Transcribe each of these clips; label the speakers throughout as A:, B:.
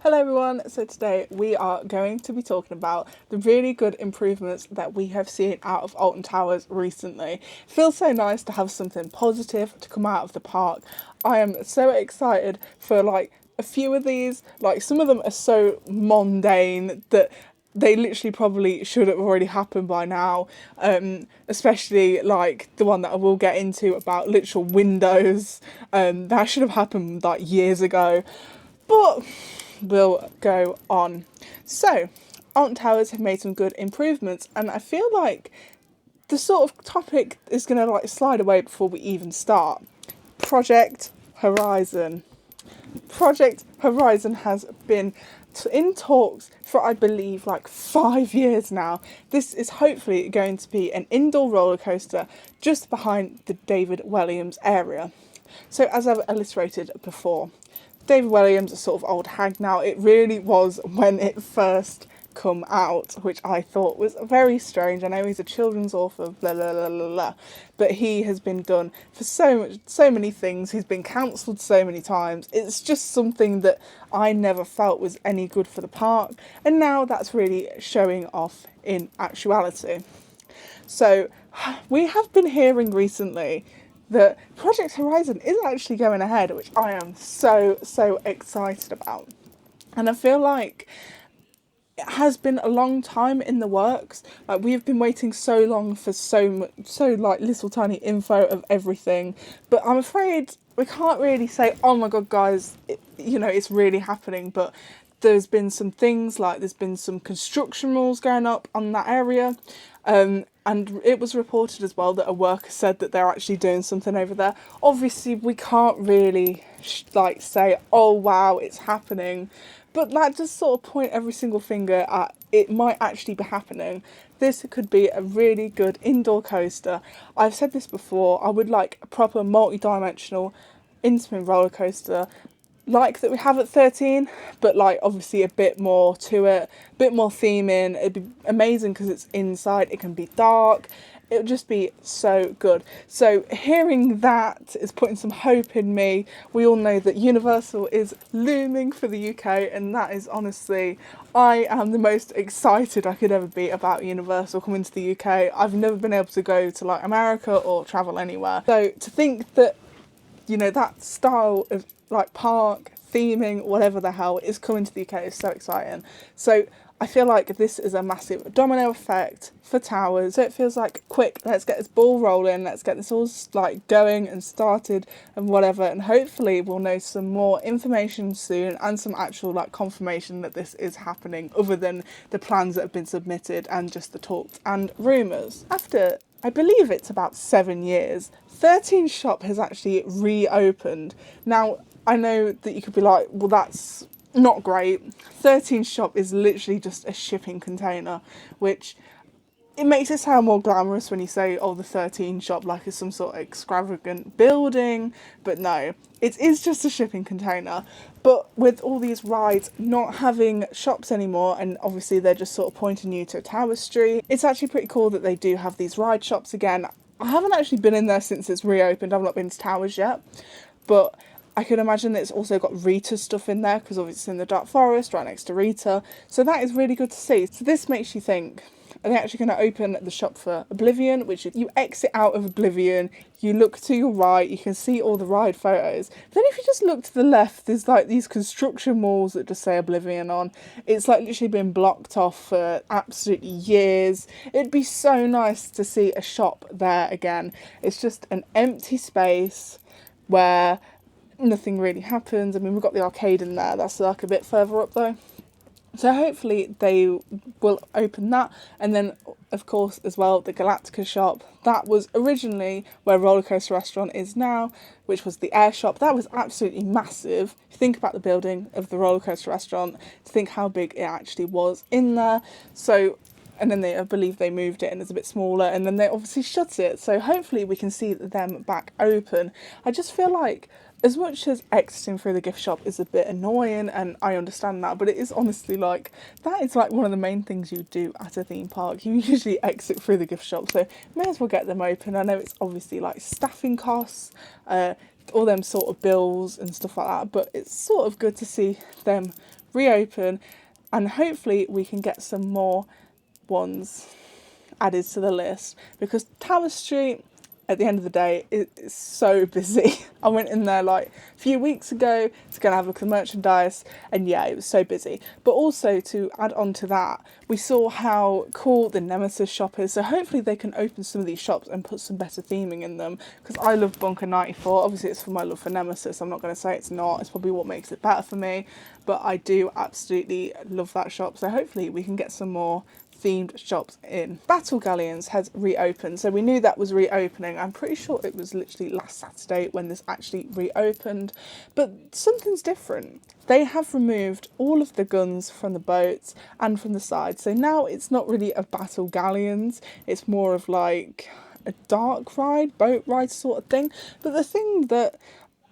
A: Hello everyone, so today we are going to be talking about the really good improvements that we have seen out of Alton Towers recently. It feels so nice to have something positive to come out of the park. I am so excited for a few of these. Some of them are so mundane that they literally probably should have already happened by now, especially like the one that I will get into about literal windows. That should have happened like years ago, but we'll go on. So, Alton Towers have made some good improvements, and I feel like the sort of topic is going to slide away before we even start. Project Horizon. Project Horizon has been in talks for, I believe, 5 years now. This is hopefully going to be an indoor roller coaster just behind the David Williams area. So, as I've illustrated before, David Williams is sort of old hag now. It really was when it first come out, which I thought was very strange. I know he's a children's author, blah blah blah blah blah, but he has been done for so many things. He's been cancelled so many times. It's just something that I never felt was any good for the park, and now that's really showing off in actuality. So we have been hearing recently that Project Horizon is actually going ahead, which I am so excited about. And I feel like it has been a long time in the works. Like, we've been waiting so long for so little tiny info of everything. But I'm afraid we can't really say, oh my god, guys, it's really happening. But there's been some things, like there's been some construction rules going up on that area. And it was reported as well that a worker said that they're actually doing something over there. Obviously, we can't really say, oh wow, it's happening. But that just sort of point every single finger at it might actually be happening. This could be a really good indoor coaster. I've said this before, I would like a proper multi-dimensional intimate roller coaster like that we have at 13, but obviously a bit more to it, a bit more theming. It'd be amazing because it's inside, it can be dark, it would just be so good. So hearing that is putting some hope in me. We all know that Universal is looming for the UK, and that is honestly, I am the most excited I could ever be about Universal coming to the UK. I've never been able to go to America or travel anywhere. So to think that, that style of park theming, whatever the hell, is coming to the UK is so exciting. So I feel like this is a massive domino effect for Towers. So it feels like, quick, let's get this ball rolling, let's get this all going and started and whatever, and hopefully we'll know some more information soon and some actual confirmation that this is happening, other than the plans that have been submitted and just the talks and rumours. After, I believe it's about 7 years, 13 Shop has actually reopened. Now, I know that you could be like, well, that's not great. 13 Shop is literally just a shipping container, which it makes it sound more glamorous when you say, oh, the 13 Shop, like it's some sort of extravagant building, but no, it is just a shipping container. But with all these rides not having shops anymore, and obviously they're just sort of pointing you to Tower Street, it's actually pretty cool that they do have these ride shops again. I haven't actually been in there since it's reopened. I've not been to Towers yet, but I can imagine that it's also got Rita stuff in there, because obviously it's in the Dark Forest, right next to Rita. So that is really good to see. So this makes you think, are they actually going to open the shop for Oblivion, which is, you exit out of Oblivion, you look to your right, you can see all the ride photos. But then if you just look to the left, there's these construction walls that just say Oblivion on. It's literally been blocked off for absolutely years. It'd be so nice to see a shop there again. It's just an empty space where nothing really happens. I mean, we've got the arcade in there, that's a bit further up though. So hopefully they will open that. And then, of course, as well, the Galactica shop. That was originally where Roller Coaster Restaurant is now, which was the air shop. That was absolutely massive. If you think about the building of the Roller Coaster Restaurant, to think how big it actually was in there. So, and then I believe they moved it and it's a bit smaller, and then they obviously shut it. So hopefully we can see them back open. I just feel like, as much as exiting through the gift shop is a bit annoying, and I understand that, but it is honestly that is one of the main things you do at a theme park. You usually exit through the gift shop, so may as well get them open. I know it's obviously staffing costs, all them sort of bills and stuff like that, but it's sort of good to see them reopen, and hopefully we can get some more ones added to the list, because Tower Street, at the end of the day, it's so busy. I went in there like a few weeks ago to go and have a look at the merchandise, and yeah, it was so busy. But also, to add on to that, we saw how cool the Nemesis shop is, so hopefully they can open some of these shops and put some better theming in them, because I love Bunker 94. Obviously it's for my love for Nemesis, I'm not going to say it's not, it's probably what makes it better for me, but I do absolutely love that shop, so hopefully we can get some more themed shops in. Battle Galleons has reopened, so we knew that was reopening. I'm pretty sure it was literally last Saturday when this actually reopened, but something's different. They have removed all of the guns from the boats and from the side, so now it's not really a Battle Galleons, it's more of like a dark ride, boat ride sort of thing. But the thing that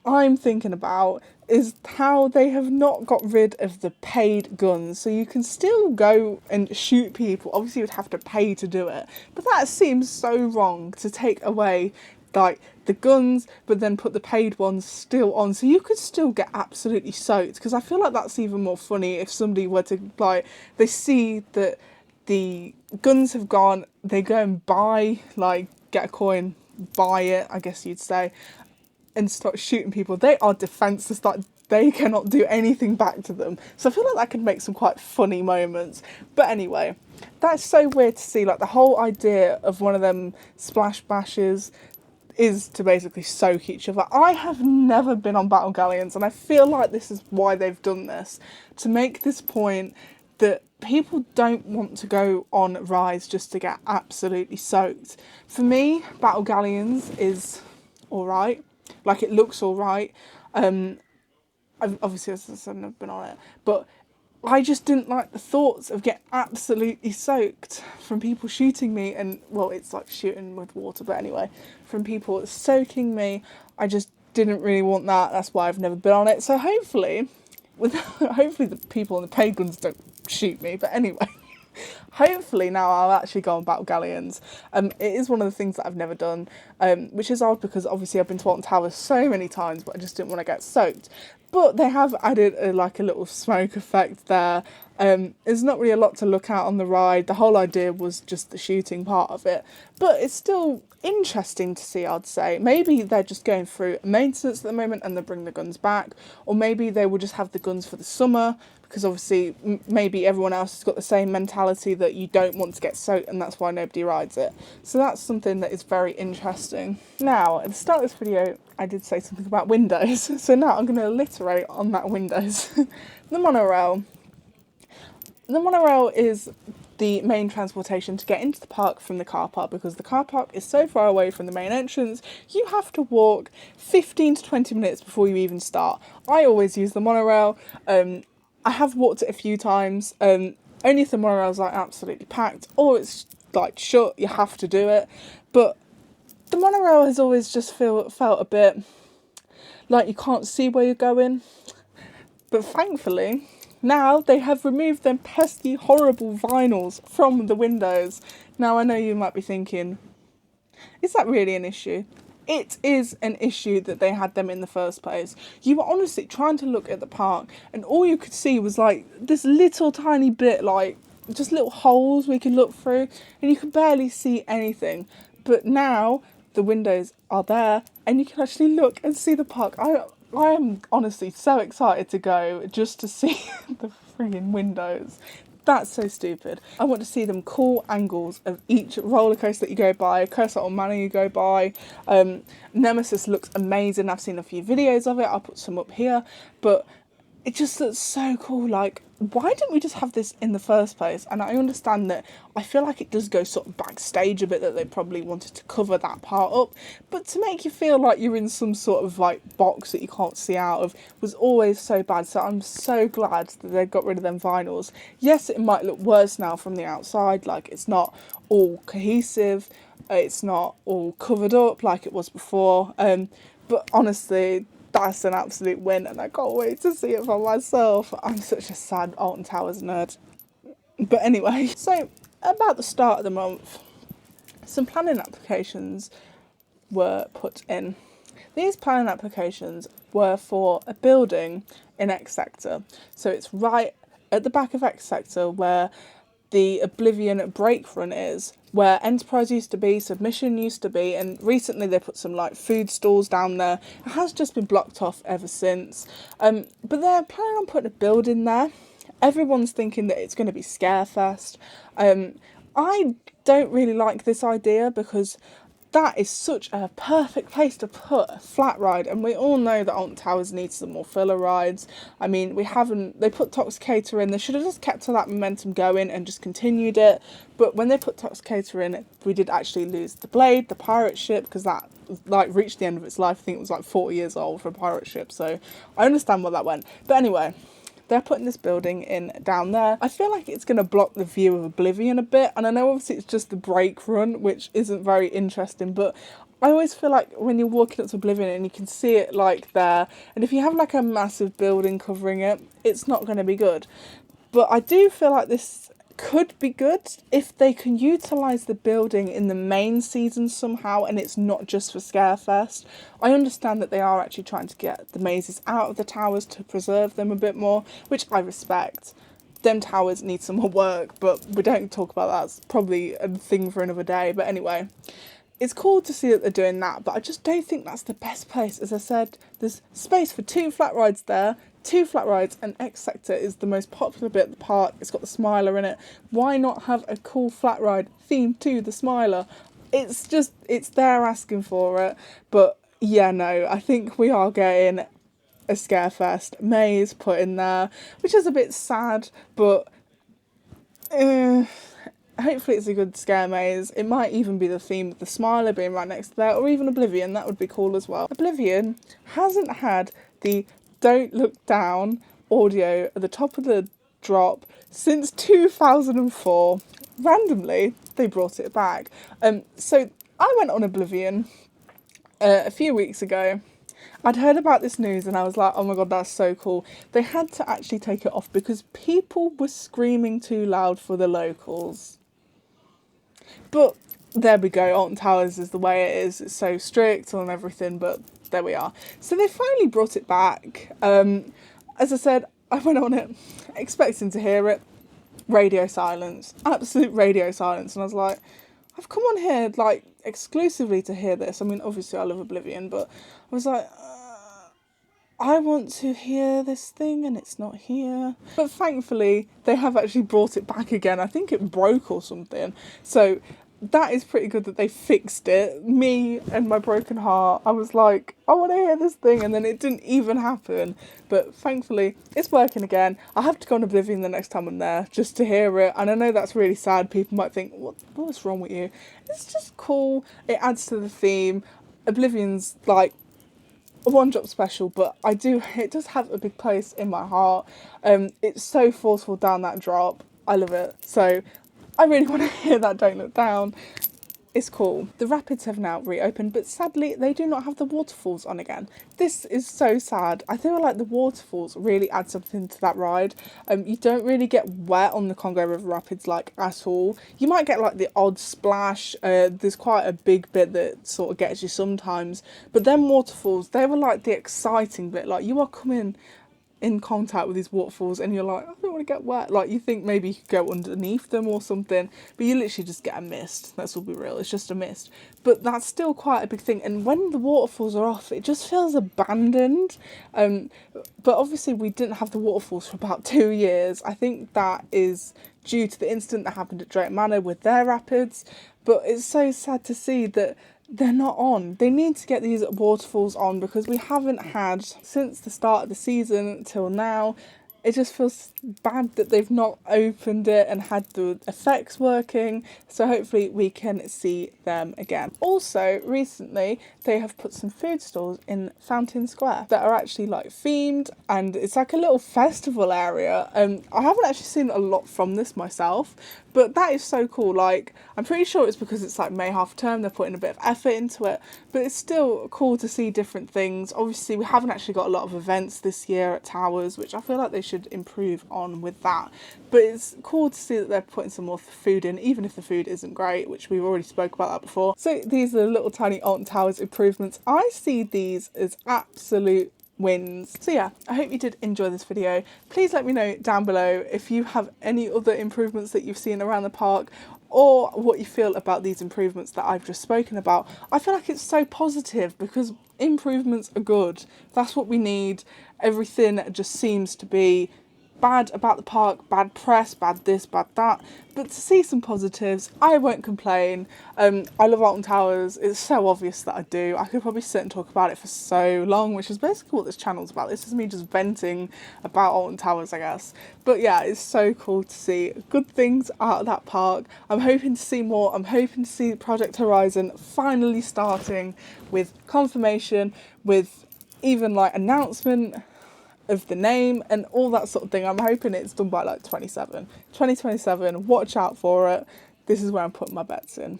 A: I'm thinking about is how they have not got rid of the paid guns, so you can still go and shoot people. Obviously you'd have to pay to do it, but that seems so wrong, to take away like the guns but then put the paid ones still on, so you could still get absolutely soaked. Because I feel like that's even more funny if somebody were to, like, they see that the guns have gone, they go and buy, like, get a coin, buy it, I guess you'd say, and start shooting people. They are defenseless, like they cannot do anything back to them. So I feel like that could make some quite funny moments. But anyway, that's so weird to see. Like, the whole idea of one of them splash bashes is to basically soak each other. I have never been on Battle Galleons, and I feel like this is why they've done this, to make this point that people don't want to go on rides just to get absolutely soaked. For me, Battle Galleons is alright. Like, it looks alright. Obviously, as I said, I've never been on it, but I just didn't like the thoughts of getting absolutely soaked from people shooting me, and, well, it's like shooting with water, but anyway, from people soaking me, I just didn't really want that. That's why I've never been on it. So hopefully the people on the paid guns don't shoot me, but anyway. Hopefully now I'll actually go on Battle Galleons. It is one of the things that I've never done, which is odd because obviously I've been to Alton Towers so many times, but I just didn't want to get soaked. But they have added a little smoke effect there. There's not really a lot to look at on the ride. The whole idea was just the shooting part of it, but it's still interesting to see, I'd say. Maybe they're just going through maintenance at the moment and they bring the guns back, or maybe they will just have the guns for the summer, because obviously maybe everyone else has got the same mentality that you don't want to get soaked, and that's why nobody rides it. So that's something that is very interesting. Now, at the start of this video, I did say something about windows, so now I'm going to alliterate on that windows. The monorail. The monorail is the main transportation to get into the park from the car park, because the car park is so far away from the main entrance, you have to walk 15 to 20 minutes before you even start. I always use the monorail. I have walked it a few times, only if the monorail's like absolutely packed or it's like shut, you have to do it. But the monorail has always just felt a bit like you can't see where you're going. But thankfully, now they have removed them pesky, horrible vinyls from the windows. Now I know you might be thinking, is that really an issue? It is an issue that they had them in the first place. You were honestly trying to look at the park and all you could see was like this little tiny bit, like just little holes we could look through, and you could barely see anything. But now the windows are there and you can actually look and see the park. I am honestly so excited to go just to see the friggin' windows. That's so stupid. I want to see them cool angles of each roller coaster that you go by, Curse or Manor you go by. Nemesis looks amazing. I've seen a few videos of it. I'll put some up here. But it just looks so cool. Like, why didn't we just have this in the first place? And I understand that I feel like it does go sort of backstage a bit, that they probably wanted to cover that part up. But to make you feel like you're in some sort of like box that you can't see out of was always so bad. So I'm so glad that they got rid of them vinyls. Yes, it might look worse now from the outside. Like, it's not all cohesive. It's not all covered up like it was before. But honestly, that's an absolute win, and I can't wait to see it for myself. I'm such a sad Alton Towers nerd. But anyway, so about the start of the month, some planning applications were put in. These planning applications were for a building in X Sector. So it's right at the back of X Sector where the Oblivion break run is, where Enterprise used to be, Submission used to be, and recently they put some like food stalls down there. It has just been blocked off ever since. But they're planning on putting a building there. Everyone's thinking that it's going to be Scarefest. I don't really like this idea because that is such a perfect place to put a flat ride, and we all know that Alton Towers needs some more filler rides. I mean, they put Toxicator in, they should have just kept to that momentum going and just continued it, but when they put Toxicator in, we did actually lose the Blade, the pirate ship, because that like reached the end of its life. I think it was like 40 years old for a pirate ship, so I understand where that went. But anyway, they're putting this building in down there. I feel like it's going to block the view of Oblivion a bit. And I know obviously it's just the break run, which isn't very interesting. But I always feel like when you're walking up to Oblivion and you can see it like there, and if you have like a massive building covering it, it's not going to be good. But I do feel like this could be good if they can utilise the building in the main season somehow and it's not just for Scarefest. I understand that they are actually trying to get the mazes out of the towers to preserve them a bit more, which I respect. Them towers need some more work, but we don't talk about that. It's probably a thing for another day. But anyway, it's cool to see that they're doing that, but I just don't think that's the best place. As I said, there's space for 2 flat rides there. 2 flat rides, and X Sector is the most popular bit of the park. It's got the Smiler in it. Why not have a cool flat ride themed to the Smiler? It's there asking for it. But yeah, no, I think we are getting a Scarefest maze put in there, which is a bit sad, but hopefully it's a good scare maze. It might even be the theme of the Smiler being right next to there, or even Oblivion. That would be cool as well. Oblivion hasn't had the Don't Look Down audio at the top of the drop since 2004. Randomly, they brought it back. So I went on Oblivion a few weeks ago. I'd heard about this news and I was like, oh my god, that's so cool. They had to actually take it off because people were screaming too loud for the locals. But there we go, Alton Towers is the way it is. It's so strict and everything, but there we are. So they finally brought it back. As I said, I went on it expecting to hear it. Radio silence. Absolute radio silence. And I was like, I've come on here like exclusively to hear this. I mean, obviously I love Oblivion, but I was like, I want to hear this thing and it's not here. But thankfully, they have actually brought it back again. I think it broke or something. So that is pretty good that they fixed it. Me and my broken heart, I was like, I want to hear this thing, and then it didn't even happen. But thankfully, it's working again. I have to go on Oblivion the next time I'm there, just to hear it. And I know that's really sad. People might think, what's wrong with you? It's just cool. It adds to the theme. Oblivion's like a one-drop special, but it does have a big place in my heart. It's so forceful down that drop. I love it. So I really want to hear that Don't Look Down. It's cool. The rapids have now reopened, but sadly they do not have the waterfalls on again. This is so sad. I feel like the waterfalls really add something to that ride. You don't really get wet on the Congo River Rapids like at all. You might get like the odd splash. There's quite a big bit that sort of gets you sometimes. But them waterfalls, they were like the exciting bit. Like you are coming in contact with these waterfalls and you're like, I don't want to get wet. Like you think maybe you could go underneath them or something, but you literally just get a mist. Let's all be real, it's just a mist. But that's still quite a big thing, and when the waterfalls are off, it just feels abandoned. But obviously we didn't have the waterfalls for about 2 years. I think that is due to the incident that happened at Drake Manor with their rapids, but it's so sad to see that they're not on. They need to get these waterfalls on because we haven't had, since the start of the season till now, it just feels bad that they've not opened it and had the effects working, so hopefully we can see them again. Also, recently, they have put some food stalls in Fountain Square that are actually like themed, and it's like a little festival area. I haven't actually seen a lot from this myself, but that is so cool. Like, I'm pretty sure it's because it's like May half term, they're putting a bit of effort into it, but it's still cool to see different things. Obviously, we haven't actually got a lot of events this year at Towers, which I feel like they should should improve on with that. But it's cool to see that they're putting some more food in, even if the food isn't great, which we've already spoke about that before. So these are the little tiny Alton Towers improvements. I see these as absolute wins. So yeah, I hope you did enjoy this video. Please let me know down below if you have any other improvements that you've seen around the park, or what you feel about these improvements that I've just spoken about. I feel like it's so positive because improvements are good. That's what we need. Everything just seems to be bad about the park, bad press, bad this, bad that. But to see some positives, I won't complain. I love Alton Towers. It's so obvious that I do. I could probably sit and talk about it for so long, which is basically what this channel's about. This is me just venting about Alton Towers, I guess. But yeah, it's so cool to see good things out of that park. I'm hoping to see more. I'm hoping to see Project Horizon finally starting with confirmation, with even like announcement of the name and all that sort of thing. I'm hoping it's done by like 2027. Watch out for it. This is where I'm putting my bets in.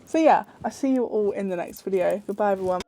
A: So yeah, I'll see you all in the next video. Goodbye everyone.